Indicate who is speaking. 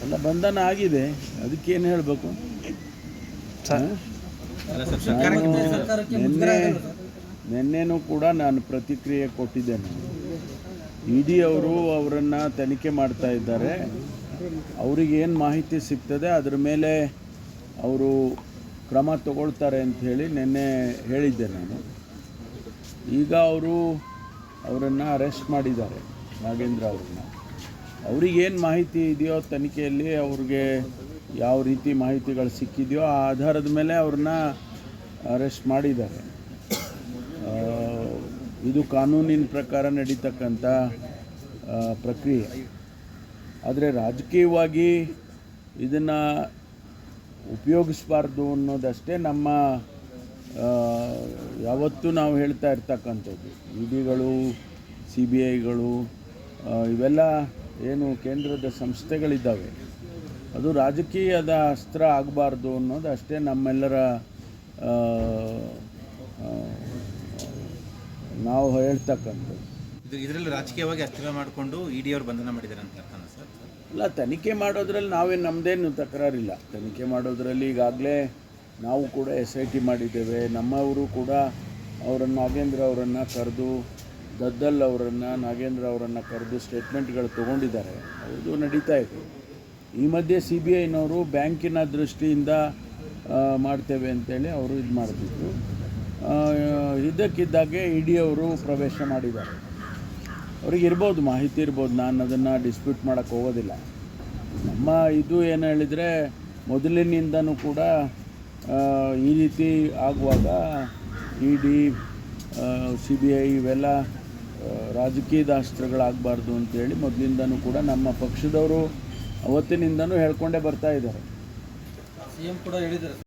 Speaker 1: ಎಲ್ಲ ಬಂಧನ ಆಗಿದೆ, ಅದಕ್ಕೇನು ಹೇಳಬೇಕು? ನಿನ್ನೆನೂ ಕೂಡ ನಾನು ಪ್ರತಿಕ್ರಿಯೆ ಕೊಟ್ಟಿದ್ದೇನೆ. ಇಡಿ ಅವರು ಅವರನ್ನು ತನಿಖೆ ಮಾಡ್ತಾ ಇದ್ದಾರೆ. ಅವರಿಗೇನು ಮಾಹಿತಿ ಸಿಗ್ತದೆ ಅದರ ಮೇಲೆ ಅವರು ಕ್ರಮ ತಗೊಳ್ತಾರೆ ಅಂಥೇಳಿ ನಿನ್ನೆ ಹೇಳಿದ್ದೆ ನಾನು. ಈಗ ಅವರನ್ನು ಅರೆಸ್ಟ್ ಮಾಡಿದ್ದಾರೆ, ನಾಗೇಂದ್ರ ಅವ್ರನ್ನ. ಅವರಿಗೇನು ಮಾಹಿತಿ ಇದೆಯೋ ತನಿಖೆಯಲ್ಲಿ, ಅವ್ರಿಗೆ ಯಾವ ರೀತಿ ಮಾಹಿತಿಗಳು ಸಿಕ್ಕಿದೆಯೋ ಆ ಆಧಾರದ ಮೇಲೆ ಅವ್ರನ್ನ ಅರೆಸ್ಟ್ ಮಾಡಿದ್ದಾರೆ. ಇದು ಕಾನೂನಿನ ಪ್ರಕಾರ ನಡೀತಕ್ಕಂಥ ಪ್ರಕ್ರಿಯೆ. ಆದರೆ ರಾಜಕೀಯವಾಗಿ ಇದನ್ನು ಉಪಯೋಗಿಸಬಾರ್ದು ಅನ್ನೋದಷ್ಟೇ ನಮ್ಮ ಯಾವತ್ತೂ ನಾವು ಹೇಳ್ತಾ ಇರ್ತಕ್ಕಂಥದ್ದು. ಇಡಿಗಳು, CBIಗಳು ಇವೆಲ್ಲ ಏನು ಕೇಂದ್ರದ ಸಂಸ್ಥೆಗಳಿದ್ದಾವೆ, ಅದು ರಾಜಕೀಯದ ಅಸ್ತ್ರ ಆಗಬಾರ್ದು ಅನ್ನೋದು ಅಷ್ಟೇ ನಮ್ಮೆಲ್ಲರ ನಾವು ಹೇಳ್ತಕ್ಕಂಥದ್ದು.
Speaker 2: ಇದರಲ್ಲಿ ರಾಜಕೀಯವಾಗಿ ಅಸ್ತ್ರ ಮಾಡಿಕೊಂಡು ಇಡಿ ಅವರು ಬಂಧನ ಮಾಡಿದ್ದಾರೆ ಅಂತ ಸರ್?
Speaker 1: ಇಲ್ಲ, ತನಿಖೆ ಮಾಡೋದ್ರಲ್ಲಿ ನಮ್ಮದೇನು ತಕರಾರಿಲ್ಲ. ತನಿಖೆ ಮಾಡೋದ್ರಲ್ಲಿ ಈಗಾಗಲೇ ನಾವು ಕೂಡ SIT ಮಾಡಿದ್ದೇವೆ. ನಮ್ಮವರು ಕೂಡ ನಾಗೇಂದ್ರ ಅವರನ್ನು ಕರೆದು, ದದ್ದಲ್ ಅವರನ್ನು, ನಾಗೇಂದ್ರ ಅವರನ್ನು ಕರೆದು ಸ್ಟೇಟ್ಮೆಂಟ್ಗಳು ತೊಗೊಂಡಿದ್ದಾರೆ. ಅವ್ರದ್ದು ನಡೀತಾ ಇದೆ. ಈ ಮಧ್ಯೆ CBIನವರು ಬ್ಯಾಂಕಿನ ದೃಷ್ಟಿಯಿಂದ ಮಾಡ್ತೇವೆ ಅಂತೇಳಿ ಅವರು ಇದು ಮಾಡ್ತಿದ್ರು. ಇದ್ದಕ್ಕಿದ್ದಾಗೆ ಇಡಿ ಅವರು ಪ್ರವೇಶ ಮಾಡಿದ್ದಾರೆ. ಅವ್ರಿಗೆ ಇರ್ಬೋದು, ಮಾಹಿತಿ ಇರ್ಬೋದು, ನಾನು ಅದನ್ನು ಡಿಸ್ಪ್ಯೂಟ್ ಮಾಡೋಕ್ಕೆ ಹೋಗೋದಿಲ್ಲ. ನಮ್ಮ ಇದು ಏನು ಹೇಳಿದರೆ, ಮೊದಲಿನಿಂದನೂ ಕೂಡ ಈ ರೀತಿ ಆಗುವಾಗ ಇಡಿ, CBI ಇವೆಲ್ಲ ರಾಜಕೀಯದ ಅಸ್ತ್ರಗಳಾಗಬಾರ್ದು ಅಂತೇಳಿ ಮೊದಲಿಂದನೂ ಕೂಡ ನಮ್ಮ ಪಕ್ಷದವರು ಅವತ್ತಿನಿಂದನೂ ಹೇಳ್ಕೊಂಡೇ ಬರ್ತಾ ಇದ್ದಾರೆ.
Speaker 3: CM ಕೂಡ ಹೇಳಿದ್ದಾರೆ.